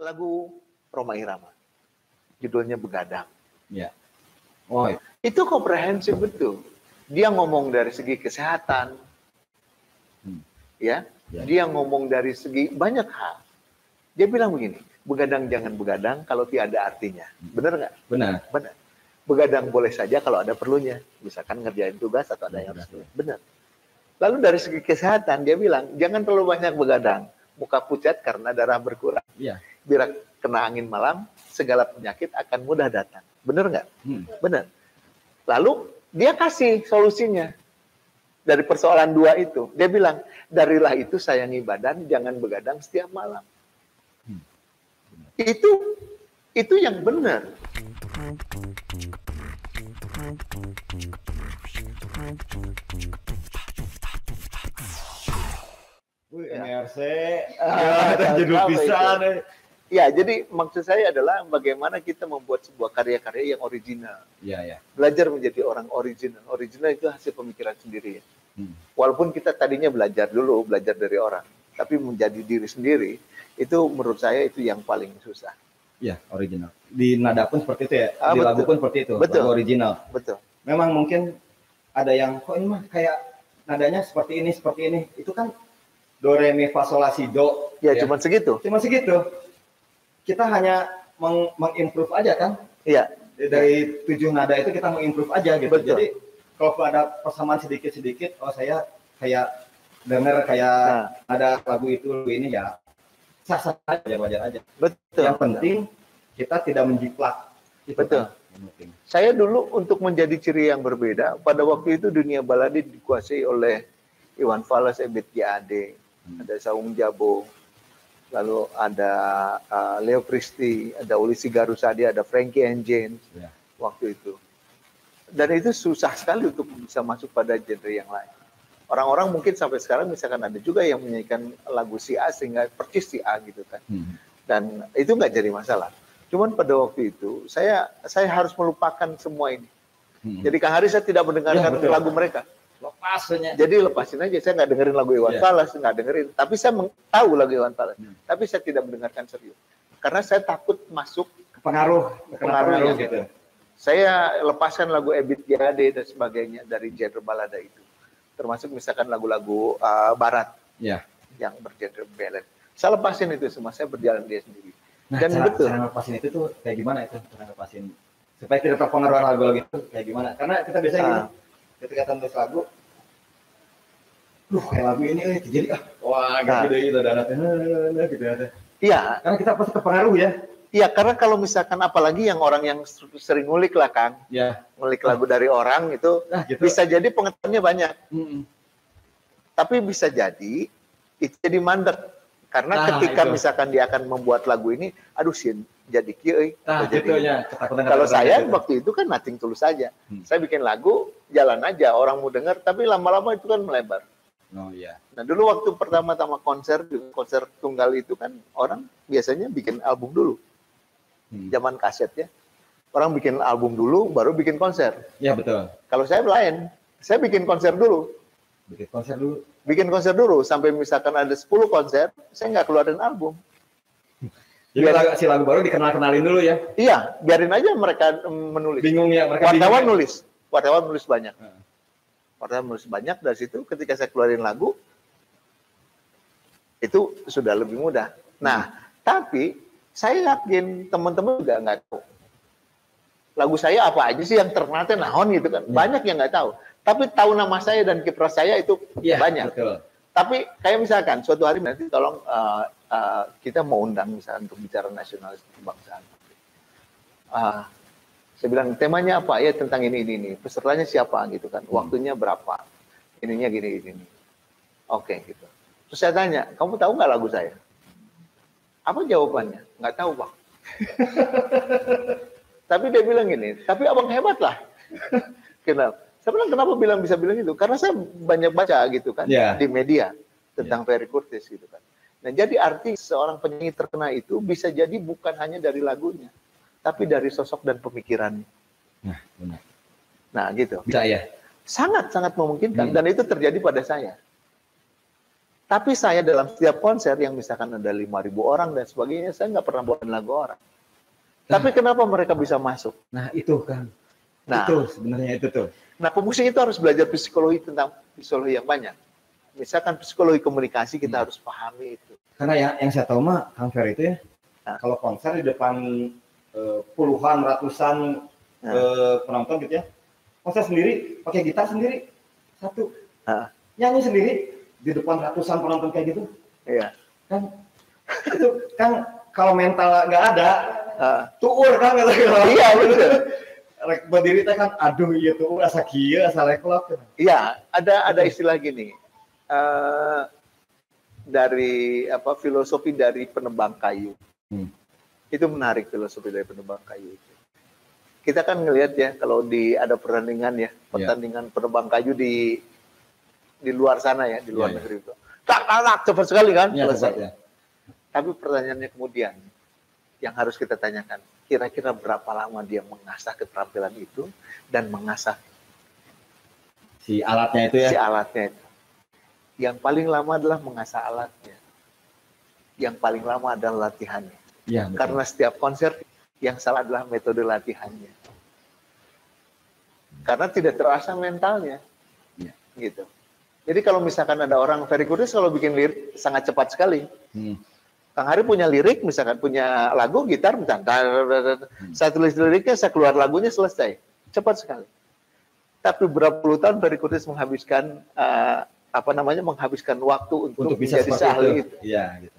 lagu Rhoma Irama. Judulnya Begadang. Ya. Oh, iya. Itu komprehensif betul. Dia ngomong dari segi kesehatan, ya. Dia ngomong dari segi banyak hal. Dia bilang begini, begadang jangan begadang kalau tiada artinya. Benar nggak? Benar. Benar. Begadang boleh saja kalau ada perlunya. Misalkan ngerjain tugas atau ada yang harus. Benar. Lalu dari segi kesehatan dia bilang, jangan terlalu banyak begadang. Muka pucat karena darah berkurang. Iya. Bila kena angin malam, segala penyakit akan mudah datang. Benar nggak? Benar. Lalu dia kasih solusinya. Dari persoalan dua itu. Dia bilang, darilah itu sayangi badan, jangan begadang setiap malam. Itu yang benar. MRC, judul pisan. Ya, jadi maksud saya adalah bagaimana kita membuat sebuah karya-karya yang original. Iya. Belajar menjadi orang original. Original itu hasil pemikiran sendiri ya. Walaupun kita tadinya belajar dari orang, tapi menjadi diri sendiri, itu menurut saya itu yang paling susah. Iya, original. Di nada pun seperti itu ya, di betul. lagu pun seperti itu, betul. Lagu original. Betul. Memang mungkin ada yang, kok ini mah kayak nadanya seperti ini. Itu kan do, re, mi, fa, sol, la, si, do. Ya, cuma segitu. Kita hanya mengimprove aja kan? Iya. Dari 7 nada itu kita mengimprove aja gitu. Betul. Jadi kalau ada persamaan sedikit-sedikit, oh saya kayak dengar kayak ada lagu itu ini ya sah-sah aja, wajar aja. Betul. Yang penting kita tidak menjiplak. Betul. Kan? Saya dulu untuk menjadi ciri yang berbeda, pada waktu itu dunia baladi dikuasai oleh Iwan Fals, Ebit G.Ade, ada Saung Jabo, lalu ada Leo Christie, ada Uli Sigarusadi, ada Frankie and James waktu itu. Dan itu susah sekali untuk bisa masuk pada genre yang lain. Orang-orang mungkin sampai sekarang misalkan ada juga yang menyanyikan lagu si A sehingga persis si A gitu kan. Dan itu nggak jadi masalah. Cuman pada waktu itu saya harus melupakan semua ini. Jadi Kang Haris saya tidak mendengarkan lagu mereka. Lepasnya. Jadi lepasin aja, saya nggak dengerin lagu Iwan Fals, nggak dengerin. Tapi saya tahu lagu Iwan Fals, tapi saya tidak mendengarkan serius. Karena saya takut masuk pengaruh gitu. Saya lepaskan lagu Ebit G.Ade dan sebagainya dari genre balada itu. Termasuk misalkan lagu-lagu barat yang bergenre ballad. Saya lepasin itu semua, saya berjalan dia sendiri. Nah, dan cara lepasin itu tuh kayak gimana itu? Cara lepasin supaya tidak terpengaruh lagu itu kayak gimana? Karena kita biasanya gini, ketika nulis lagu, kayak lagu ini jadi wah gitu dananya gitu ada. Iya. Karena kita pasti terpengaruh ya. Iya, karena kalau misalkan apalagi yang orang yang sering ngulik lah Kang, ngulik lagu dari orang itu bisa jadi pengetahuannya banyak. Tapi bisa jadi itu jadi mandek. Karena ketika misalkan dia akan membuat lagu ini, aduh sih jadi kieu. Kalau saya waktu itu kan nothing tulus saja. Saya bikin lagu, jalan aja, orang mau dengar, tapi lama-lama itu kan melebar. Oh iya. Nah dulu waktu pertama-tama konser tunggal itu kan orang biasanya bikin album dulu. Zaman kaset ya. Orang bikin album dulu, baru bikin konser. Iya betul. Kalau saya lain, saya bikin konser dulu. Bikin konser dulu, sampai misalkan ada 10 konser, saya nggak keluarin album. Jadi si lagu baru dikenal-kenalin dulu ya? Iya, biarin aja mereka menulis. Bingung ya mereka. Wartawan nulis banyak. Wartawan nulis banyak, dari situ ketika saya keluarin lagu, itu sudah lebih mudah. Nah, tapi saya yakin teman-teman juga nggak tahu. Lagu saya apa aja sih yang terkenal nahon gitu kan. Banyak yang nggak tahu. Tapi tahu nama saya dan kiprah saya itu banyak. Betul. Tapi kayak misalkan suatu hari nanti tolong kita mau undang misalkan untuk bicara nasionalis kebangsaan. Saya bilang temanya apa ya tentang ini. Pesertanya siapa gitu kan. Waktunya berapa. Ininya gini. Oke gitu. Terus saya tanya, kamu tahu nggak lagu saya? Apa jawabannya? Nggak tahu Bang. Tapi dia bilang gini, tapi abang hebat lah. Kenapa? Saya bilang kenapa bisa bilang itu? Karena saya banyak baca gitu kan di media tentang Ferry Curtis gitu kan. Nah jadi arti seorang penyanyi terkenal itu bisa jadi bukan hanya dari lagunya, tapi dari sosok dan pemikirannya. Nah, benar. Nah gitu. Bisa ya? Sangat memungkinkan dan itu terjadi pada saya. Tapi saya dalam setiap konser yang misalkan ada 5.000 orang dan sebagainya, saya nggak pernah bawain lagu orang. Tapi kenapa mereka bisa masuk? Nah itu kan, Nah, itu sebenarnya itu tuh. Nah, pemusik itu harus belajar psikologi tentang psikologi yang banyak. Misalkan psikologi komunikasi kita harus pahami itu. Karena yang saya tahu mah Kang Ferry itu ya, kalau konser di depan puluhan, ratusan penonton gitu ya, konser sendiri, pakai gitar sendiri, satu, nyanyi sendiri di depan ratusan penonton kayak gitu. Iya. Kan itu kan kalau mental nggak ada, tuur kan gitu. Iya betul. Rek berdiri teh kan, aduh iya tuh asa kieu asa leklok. Iya, ada istilah gini. Dari filosofi dari penebang kayu. Itu menarik filosofi dari penebang kayu itu. Kita kan ngelihat ya kalau ada pertandingan penebang kayu di luar sana ya, di luar negeri itu. Tak cepat sekali kan selesai. Ya. Tapi pertanyaannya kemudian yang harus kita tanyakan, kira-kira berapa lama dia mengasah keterampilan itu dan mengasah si alatnya itu ya? Si alatnya itu. Yang paling lama adalah mengasah alatnya. Yang paling lama adalah latihannya. Ya, karena setiap konser yang salah adalah metode latihannya. Karena tidak terasa mentalnya. Ya. Gitu. Jadi kalau misalkan ada orang Ferry Kudus kalau bikin lirik sangat cepat sekali. Kang Hari punya lirik, misalkan punya lagu, gitar, saya tulis liriknya, saya keluar lagunya, selesai. Cepat sekali. Tapi berapa puluh tahun Ferry Kudus menghabiskan menghabiskan waktu untuk menjadi seahli itu. Ya, gitu.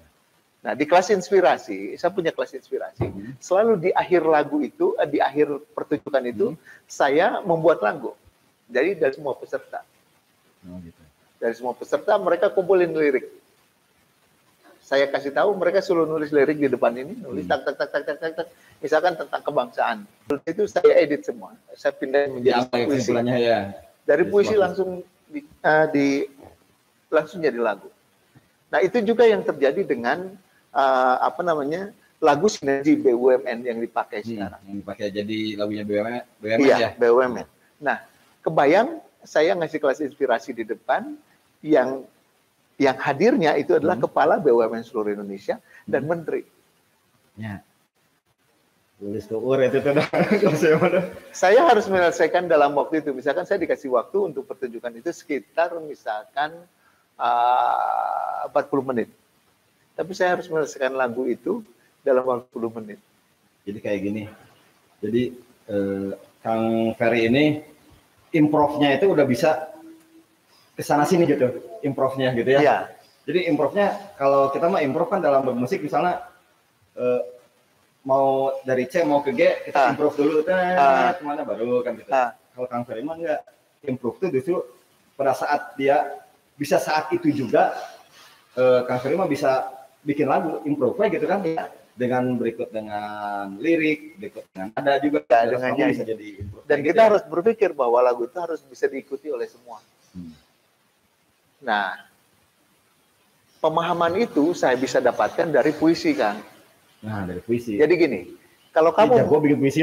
Nah, di kelas inspirasi, saya punya kelas inspirasi. Selalu di akhir lagu itu, di akhir pertunjukan itu, saya membuat lagu. Jadi dari semua peserta. Gitu. Dari semua peserta, mereka kumpulin lirik. Saya kasih tahu, mereka suruh nulis lirik di depan ini, nulis tak, misalkan tentang kebangsaan. Itu saya edit semua. Saya pindah menjadi puisi. Ya. Dari puisi langsung langsung jadi lagu. Nah, itu juga yang terjadi dengan lagu sinergi BUMN yang dipakai sekarang. Yang dipakai jadi lagunya BUMN iya, ya? BUMN. Nah, kebayang saya ngasih kelas inspirasi di depan yang hadirnya itu adalah kepala BUMN seluruh Indonesia dan menteri. Ya. Tulis tuur itu tuh. Saya harus menyelesaikan dalam waktu itu. Misalkan saya dikasih waktu untuk pertunjukan itu sekitar misalkan 40 menit. Tapi saya harus menyelesaikan lagu itu dalam waktu 10 menit. Jadi kayak gini. Jadi Kang Ferry ini improve-nya itu udah bisa kesana sini gitu, improve-nya gitu ya. Iya. Jadi improve-nya kalau kita mah improve kan dalam bermusik misalnya mau dari C mau ke G kita improve dulu kemana baru kan gitu. Kalau Kang Ferry mah enggak, improve itu justru pada saat dia bisa saat itu juga Kang Ferry mah bisa bikin lagu improve gitu kan. Ya. Dengan lirik, berikut dengan nada juga dengan bisa jadi improve. Dan kita harus berpikir bahwa lagu itu harus bisa diikuti oleh semua. Nah, pemahaman itu saya bisa dapatkan dari puisi, Kang. Nah, dari puisi. Jadi gini, kalau kamu bikin puisi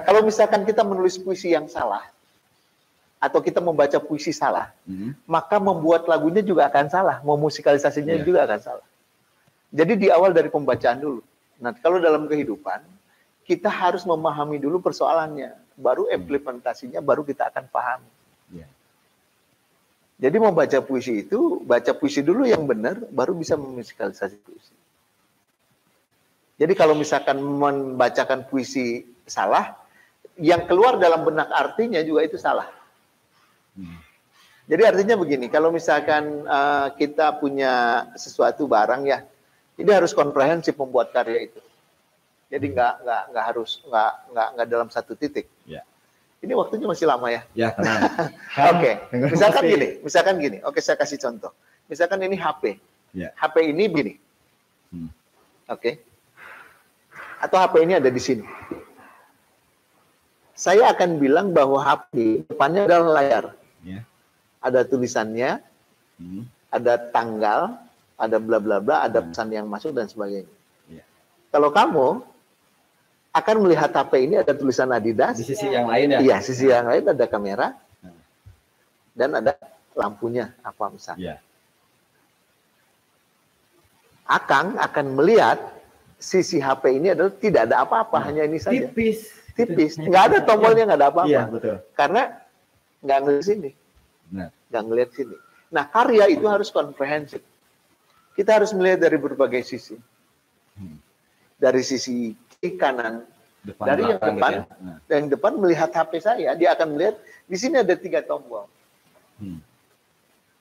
kalau misalkan kita menulis puisi yang salah atau kita membaca puisi salah, maka membuat lagunya juga akan salah, memusikalisasinya juga akan salah. Jadi di awal dari pembacaan dulu. Nah, kalau dalam kehidupan kita harus memahami dulu persoalannya, baru implementasinya baru kita akan paham. Jadi membaca puisi itu, baca puisi dulu yang benar, baru bisa memusikalisasi puisi. Jadi kalau misalkan membacakan puisi salah, yang keluar dalam benak artinya juga itu salah. Jadi artinya begini, kalau misalkan kita punya sesuatu barang ya, ini harus komprehensif membuat karya itu. Jadi nggak harus nggak dalam satu titik. Ya. Ini waktunya masih lama ya? Ya, tenang. Oke. Misalkan gini. Oke, saya kasih contoh. Misalkan ini HP. Ya. HP ini begini. Oke. Atau HP ini ada di sini. Saya akan bilang bahwa HP depannya adalah layar. Ya. Ada tulisannya, ada tanggal, ada bla bla bla, ada pesan yang masuk dan sebagainya. Ya. Kalau kamu akan melihat HP ini ada tulisan Adidas. Di sisi yang lain ya? Iya, sisi yang lain ada kamera dan ada lampunya apa misalnya. Ya. Akang akan melihat sisi HP ini adalah tidak ada apa-apa, hanya ini saja. Tipis. Nggak ada tombolnya, nggak ada apa-apa. Iya, betul. Karena nggak ngelihat sini. Nggak ngelihat sini. Nah, karya itu harus komprehensif. Kita harus melihat dari berbagai sisi. Dari sisi kiri, kanan, dari yang depan. Gitu ya? Yang depan melihat HP saya, dia akan melihat di sini ada 3 tombol.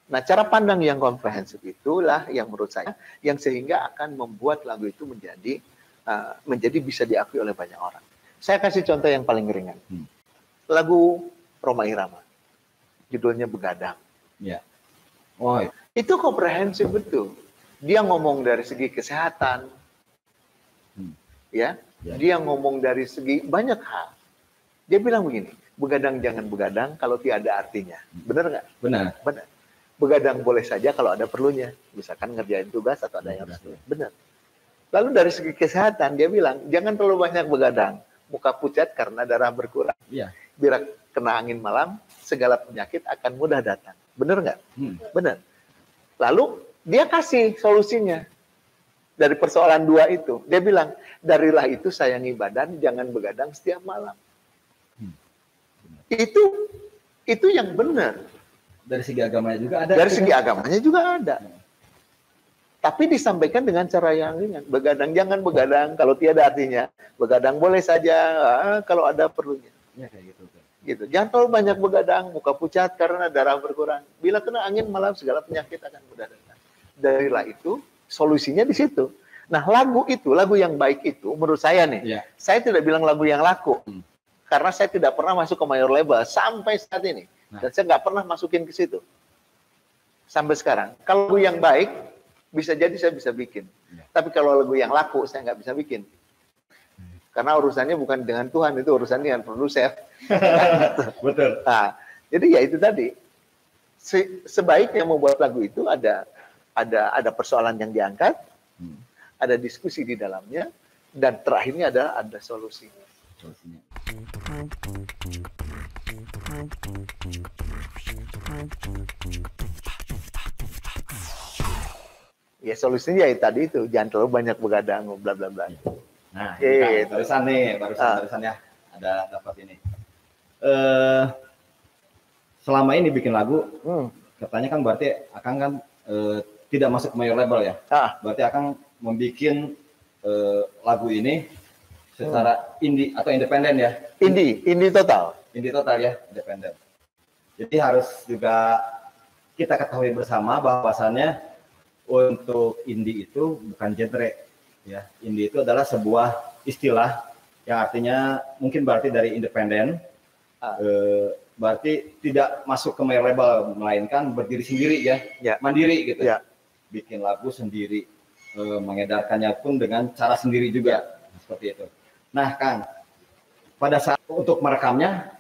Nah, cara pandang yang komprehensif itulah yang menurut saya yang sehingga akan membuat lagu itu menjadi bisa diakui oleh banyak orang. Saya kasih contoh yang paling ringan. Lagu Rhoma Irama. Judulnya Begadang. Ya. Itu komprehensif betul. Dia ngomong dari segi kesehatan. Ya. Dia ngomong dari segi banyak hal. Dia bilang begini, begadang jangan begadang kalau tiada artinya. Benar nggak? Benar. Begadang boleh saja kalau ada perlunya. Misalkan ngerjain tugas atau ada yang harus. Benar. Lalu dari segi kesehatan dia bilang, jangan terlalu banyak begadang. Muka pucat karena darah berkurang. Iya. Bila kena angin malam, segala penyakit akan mudah datang. Benar nggak? Benar. Lalu dia kasih solusinya. Dari persoalan 2 itu. Dia bilang, darilah itu sayangi badan, jangan begadang setiap malam. Itu yang benar. Dari segi agamanya juga ada. Dari segi agamanya juga ada. Tapi disampaikan dengan cara yang ringan. Begadang jangan begadang kalau tiada artinya. Begadang boleh saja kalau ada perlunya. Ya, kayak gitu. Gitu. Jangan terlalu banyak begadang, muka pucat karena darah berkurang. Bila kena angin malam segala penyakit akan mudah datang. Darilah itu solusinya di situ. Nah, lagu yang baik itu menurut saya nih. Saya tidak bilang lagu yang laku. Karena saya tidak pernah masuk ke major label sampai saat ini. Dan saya nggak pernah masukin ke situ. Sampai sekarang. Kalau lagu yang baik, bisa jadi saya bisa bikin. Tapi kalau lagu yang laku, saya nggak bisa bikin. Karena urusannya bukan dengan Tuhan, itu urusannya dengan produser. Betul. Nah, jadi ya itu tadi. Sebaiknya membuat lagu itu ada persoalan yang diangkat, ada diskusi di dalamnya, dan terakhirnya ada solusinya. Ya solusinya ya tadi itu, jangan terlalu banyak begadang, bla bla bla. Nah, barusan ya ada dapat ini. Selama ini bikin lagu, katanya kan berarti Akang kan tidak masuk ke major label ya. Berarti Akang membuat lagu ini secara indie atau independen ya? Indie total. Indie total ya, independen. Jadi harus juga kita ketahui bersama bahwasannya untuk indie itu bukan genre ya. Indie itu adalah sebuah istilah yang artinya mungkin berarti dari independen, berarti tidak masuk ke major label, melainkan berdiri sendiri ya. Mandiri gitu. Bikin lagu sendiri, mengedarkannya pun dengan cara sendiri juga, seperti itu. Nah, Kang, pada saat untuk merekamnya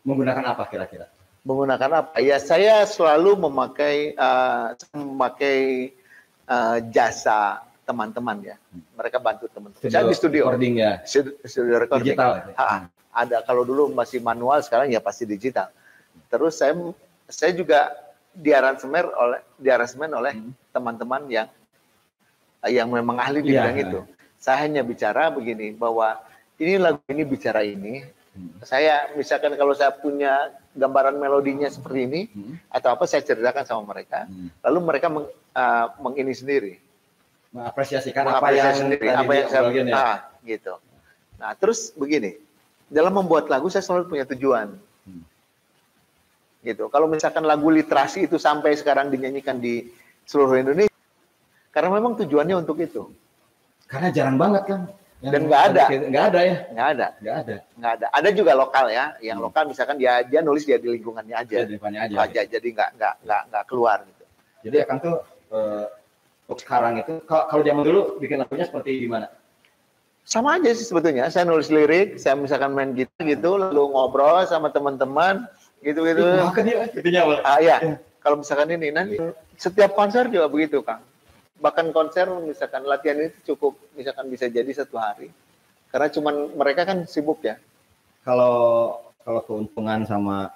menggunakan apa kira-kira? Menggunakan apa? Ya, saya selalu memakai jasa teman-teman ya. Mereka bantu teman-teman. Saya di studio recording ya. Studio recording. Digital. Ada, kalau dulu masih manual, sekarang ya pasti digital. Terus saya juga diaransemen oleh teman-teman yang memang ahli di bidang itu. Saya hanya bicara begini, bahwa ini lagu ini bicara ini. Saya misalkan kalau saya punya gambaran melodinya seperti ini, atau apa saya ceritakan sama mereka, lalu mereka mengini sendiri. Mengapresiasikan apa yang saya bikin gitu. Nah, terus begini, dalam membuat lagu saya selalu punya tujuan. Gitu. Kalau misalkan lagu literasi itu sampai sekarang dinyanyikan di seluruh Indonesia, karena memang tujuannya untuk itu. Karena jarang banget kan. Dan nggak ada ya. Nggak ada. Ada juga lokal ya. Yang lokal misalkan dia nulis dia di lingkungannya aja. Jadi nggak keluar gitu. Jadi Akang tuh untuk sekarang itu kalau zaman dulu bikin lagunya seperti gimana? Sama aja sih sebetulnya. Saya nulis lirik, saya misalkan main gitar gitu, lalu ngobrol sama teman-teman gitu-gitu. Ya. Kalau misalkan ini nanti setiap konser juga begitu, Kang. Bahkan konser misalkan latihan itu cukup misalkan bisa jadi 1 hari. Karena cuman mereka kan sibuk ya. Kalau keuntungan sama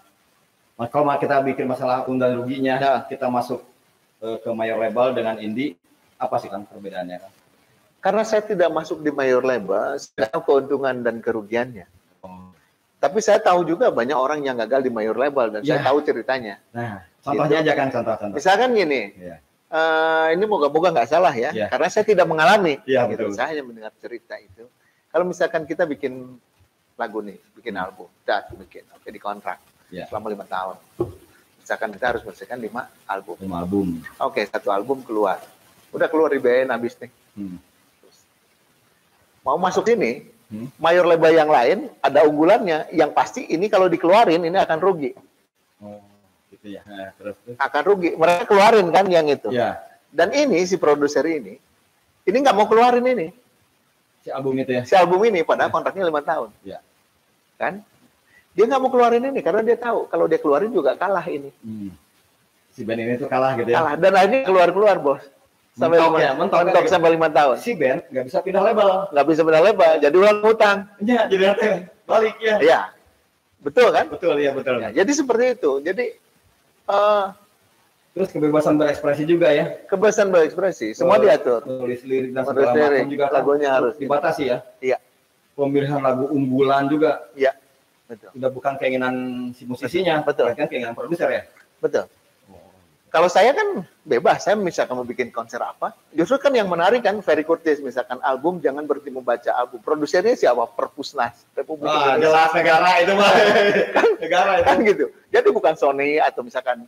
kalau kita bikin masalah untung dan ruginya, kita masuk ke major label dengan indie, Apa sih Kang perbedaannya Kang? Karena saya tidak masuk di mayor label, saya tahu keuntungan dan kerugiannya. Oh. Tapi saya tahu juga banyak orang yang gagal di mayor label dan saya tahu ceritanya. Nah, contohnya aja kan contoh-contoh. Misalkan gini, ini moga-moga nggak salah ya, karena saya tidak mengalami. Iya, gitu. betul. Saya hanya mendengar cerita itu. Kalau misalkan kita bikin lagu nih, bikin album, bikin, oke dikontrak selama 5 tahun. Misalkan kita harus menyelesaikan 5 album. 5 album. Oke, 1 album keluar. Udah keluar dibayarin habis nih. Mau masuk sini, mayor label yang lain ada unggulannya. Yang pasti ini kalau dikeluarin ini akan rugi. Oh, gitu ya. Nah, terus. Akan rugi. Mereka keluarin kan yang itu. Ya. Dan ini si produser ini nggak mau keluarin ini. Si album itu ya. Si album ini padahal kontraknya 5 tahun. Ya. Kan? Dia nggak mau keluarin ini karena dia tahu kalau dia keluarin juga kalah ini. Si band ini tuh kalah gitu ya. Kalah dan akhirnya keluar bos. Sampai mentok sampai 5 tahun. Si band nggak bisa pindah label. Nggak bisa pindah label, jadi ulang hutang. Iya, jadi balik ya. Iya. Betul kan? Betul ya, betul. Ya, jadi seperti itu. Jadi terus kebebasan berekspresi juga ya. Kebebasan berekspresi, semua diatur. Tulis lirik dan segala macam juga lagunya harus dibatasi ya. Iya. Pemilihan lagu unggulan juga. Iya. Betul. Udah bukan keinginan si musisinya, betul. Kan keinginan produser ya. Betul. Kalau saya kan bebas, saya misalkan mau bikin konser apa, justru kan yang menarik kan Ferry Curtis, misalkan album jangan berhenti membaca album. Produsernya siapa? Perpusnas, Republik Indonesia. Jelas negara itu mah. Kan, negara itu. Kan gitu. Jadi bukan Sony atau misalkan,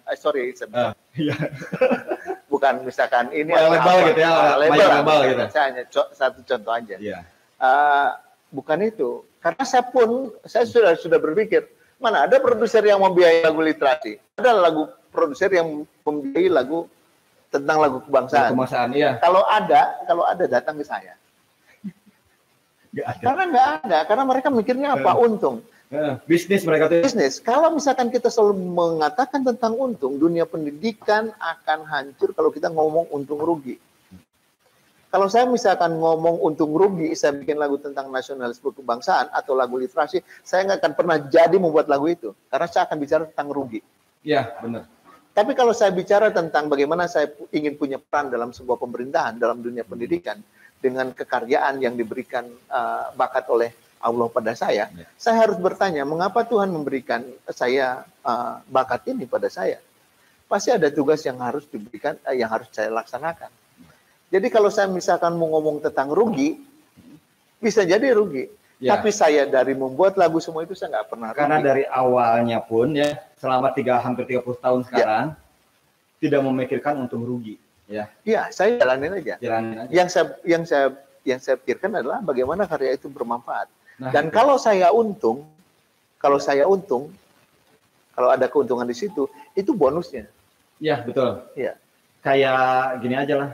bukan misalkan ini label gitu ya, label gitu. Saya hanya satu contoh aja. Iya. Bukan itu. Karena saya sudah berpikir, mana ada produser yang membiayai lagu literasi, ada produser yang membiayai lagu tentang lagu kebangsaan. Kebangsaan, iya. Kalau ada datang ke saya. Karena nggak ada, karena mereka mikirnya apa? Untung. Bisnis mereka tuh. Bisnis. Kalau misalkan kita selalu mengatakan tentang untung, dunia pendidikan akan hancur kalau kita ngomong untung rugi. Kalau saya misalkan ngomong untung rugi, saya bikin lagu tentang nasionalisme kebangsaan atau lagu literasi, saya nggak akan pernah jadi membuat lagu itu. Karena saya akan bicara tentang rugi. Iya, benar. Tapi kalau saya bicara tentang bagaimana saya ingin punya peran dalam sebuah pemerintahan, dalam dunia pendidikan, dengan kekaryaan yang diberikan bakat oleh Allah pada saya harus bertanya, mengapa Tuhan memberikan saya bakat ini pada saya? Pasti ada tugas yang harus diberikan, yang harus saya laksanakan. Jadi kalau saya misalkan mau ngomong tentang rugi, bisa jadi rugi. Ya. Tapi saya dari membuat lagu semua itu saya nggak pernah rugi. Karena dari awalnya pun ya, selama hampir 30 tahun sekarang, tidak memikirkan untung rugi. Ya, saya jalanin aja. Jalanin aja. Yang saya pikirkan adalah bagaimana karya itu bermanfaat. Dan kalau saya untung, kalau ada keuntungan di situ, itu bonusnya. Iya, betul. Iya. Kayak gini aja lah.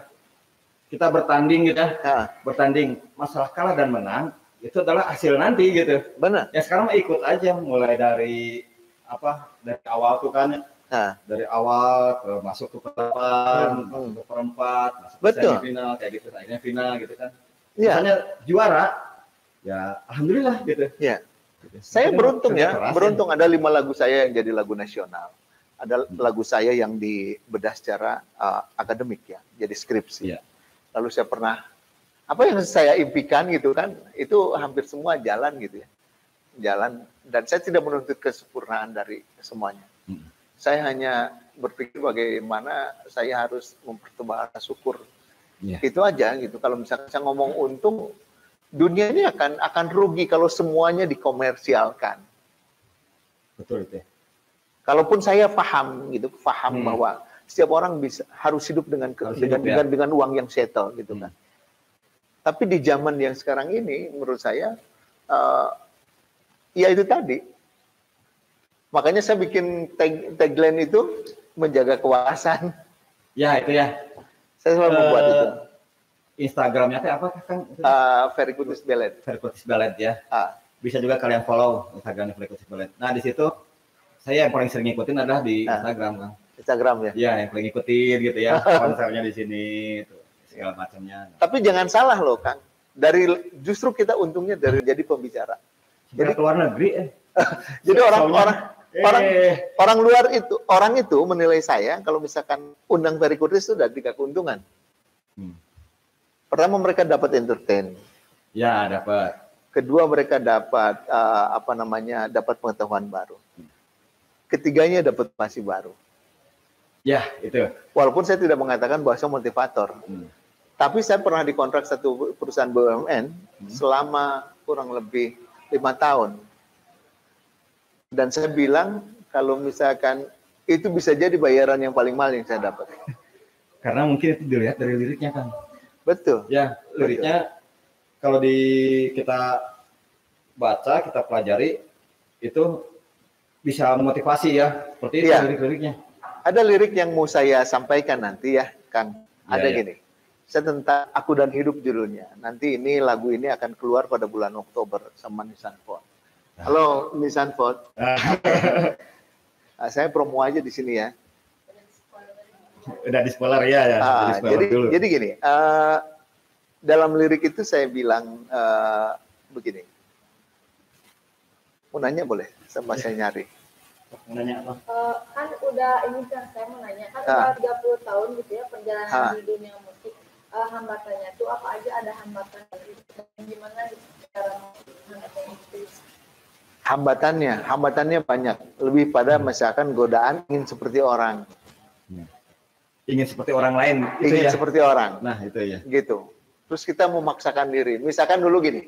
Kita bertanding gitu ya. Bertanding, masalah kalah dan menang itu adalah hasil nanti gitu. Benar. Ya sekarang ikut aja mulai dari awal tuh kan. Dari awal masuk ke perempat, masuk ke perempat, masuk ke semifinal kayak gitu, akhirnya final gitu kan. Misalnya juara, ya alhamdulillah gitu. Iya. Saya beruntung ya, beruntung ada 5 lagu saya yang jadi lagu nasional. Ada lagu saya yang dibedah secara akademik ya, jadi skripsi. Iya. Lalu saya pernah, apa yang saya impikan gitu kan, itu hampir semua jalan gitu ya. Jalan, dan saya tidak menuntut kesempurnaan dari semuanya. Saya hanya berpikir bagaimana saya harus mempertemukan syukur. Itu aja gitu. Kalau misalnya saya ngomong untung, dunia ini akan rugi kalau semuanya dikomersialkan. Betul itu. Kalaupun saya paham bahwa setiap orang harus hidup dengan uang yang settle gitu kan. Tapi di zaman yang sekarang ini menurut saya ya itu tadi. Makanya saya bikin tagline itu menjaga kewarasan. Ya, itu ya. Saya selalu membuat itu. Instagramnya apa Kang? Ferry Curtis Ballet. Ferry Curtis Ballet ya. Bisa juga kalian follow Instagramnya Ferry Curtis Ballet. Nah, di situ saya yang paling sering ngikutin adalah di Instagram, Kang. Instagram ya? Iya, yang paling ngikutin gitu ya. Konsernya di sini, tuh, segala macamnya. Tapi jangan salah loh, Kang. Justru kita untungnya dari jadi pembicara. Jadi keluar negeri jadi orang luar orang itu menilai saya kalau misalkan undang Ferry Curtis itu udah 3 keuntungan. Pertama, mereka dapat entertain. Ya, dapat. Kedua, mereka dapat dapat pengetahuan baru. Ketiganya dapat pasif baru. Ya, itu. Walaupun saya tidak mengatakan bahwa saya motivator. Tapi saya pernah dikontrak satu perusahaan BUMN selama kurang lebih 5 tahun. Dan saya bilang kalau misalkan itu bisa jadi bayaran yang paling mahal yang saya dapat. Karena mungkin itu dilihat dari liriknya, Kang. Betul. Ya, liriknya kalau kita baca, kita pelajari, itu bisa memotivasi ya. Seperti itu lirik-liriknya. Ada lirik yang mau saya sampaikan nanti ya, Kang. Ada gini. Saya tentang Aku dan Hidup judulnya. Nanti lagu ini akan keluar pada bulan Oktober sama Nissan Ford. Halo Nissan Ford. Saya promo aja di sini ya. Udah di spoiler ya. Jadi gini, dalam lirik itu saya bilang begini. Mau nanya boleh? Sama saya nyari. Mau nanya apa? Kan udah ini kan saya mau nanya kan udah 30 tahun gitu ya perjalanan di dunia musik. Hambatannya tuh apa aja, ada hambatan gimana cara menghadapi itu? Hambatannya banyak. Lebih pada misalkan godaan ingin seperti orang. Ingin seperti orang lain. Ingin seperti orang. Nah, itu ya. Gitu. Terus kita memaksakan diri. Misalkan dulu gini.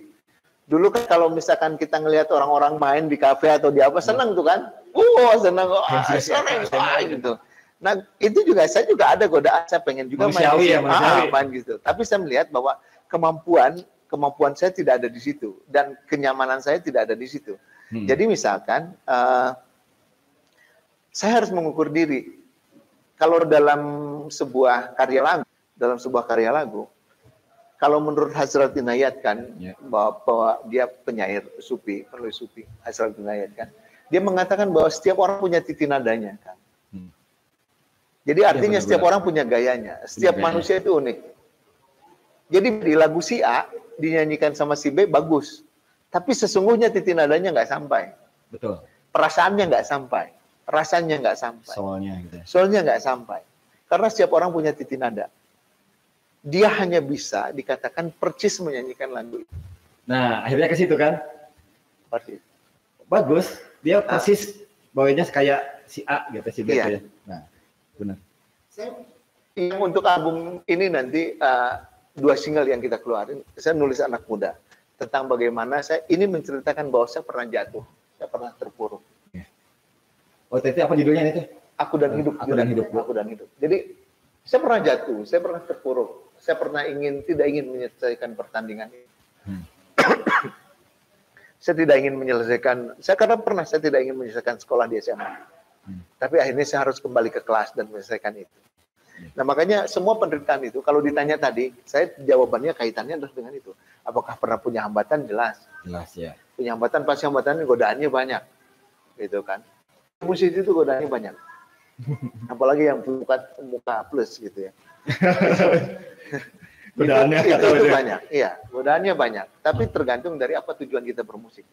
Dulu kan kalau misalkan kita ngelihat orang-orang main di kafe atau di apa, senang tuh kan. Senang. Senang gitu. Nah, itu juga saya juga ada godaan, saya pengen juga main gitu. Tapi saya melihat bahwa kemampuan saya tidak ada di situ dan kenyamanan saya tidak ada di situ. Jadi misalkan saya harus mengukur diri. Kalau dalam sebuah karya lagu, kalau menurut Hasrat Inayat kan, bahwa dia penyair sufi, penulis sufi, Hasrat Inayat kan, dia mengatakan bahwa setiap orang punya titik nadanya kan. Jadi artinya setiap orang punya gayanya, setiap manusia itu unik. Jadi di lagu si A dinyanyikan sama si B bagus, tapi sesungguhnya titik nadanya nggak sampai. Betul. Perasaannya nggak sampai, rasanya nggak sampai. Soalnya nggak sampai. Karena setiap orang punya titik nada. Dia hanya bisa dikatakan percis menyanyikan lagu itu. Nah, akhirnya ke situ kan? Persis. Bagus. Dia persis bawanya kayak si A gitu, si B ya. Nah, benar. Yang untuk album ini nanti 2 single yang kita keluarin, saya nulis anak muda tentang bagaimana ini menceritakan bahwa saya pernah jatuh, saya pernah terpuruk. Oh, itu apa judulnya itu? Aku dan Hidup. Aku dan Hidup. Jadi saya pernah jatuh, saya pernah terpuruk, saya pernah tidak ingin menyelesaikan pertandingan ini. Saya tidak ingin menyelesaikan, saya tidak ingin menyelesaikan sekolah di SMA. Tapi akhirnya saya harus kembali ke kelas dan menyelesaikan itu. Nah, makanya semua penderitaan itu, kalau ditanya tadi, saya jawabannya kaitannya adalah dengan itu. Apakah pernah punya hambatan? Jelas. Jelas ya. Punya hambatan, pasti hambatan godaannya banyak. Gitu kan. Musisi itu godaannya banyak. Apalagi yang muka plus gitu ya. Godaannya itu banyak. Iya, godaannya banyak. Tapi tergantung dari apa tujuan kita bermusik.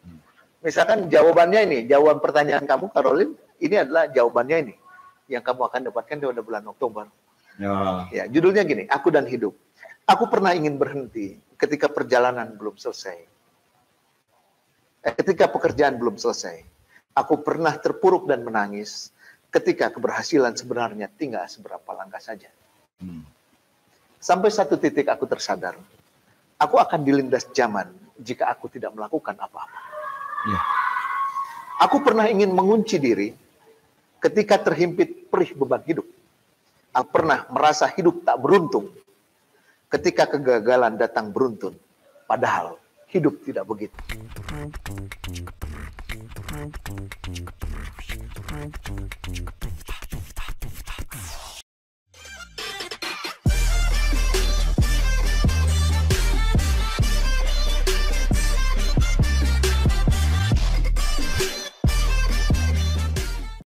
Misalkan jawaban pertanyaan kamu, Caroline, ini adalah jawabannya ini. Yang kamu akan dapatkan pada bulan Oktober. Ya, judulnya gini, Aku dan Hidup. Aku pernah ingin berhenti ketika perjalanan belum selesai. Ketika pekerjaan belum selesai. Aku pernah terpuruk dan menangis ketika keberhasilan sebenarnya tinggal seberapa langkah saja. Sampai satu titik aku tersadar, aku akan dilindas zaman jika aku tidak melakukan apa-apa. Aku pernah ingin mengunci diri ketika terhimpit perih beban hidup. Aku pernah merasa hidup tak beruntung ketika kegagalan datang beruntun. Padahal hidup tidak begitu.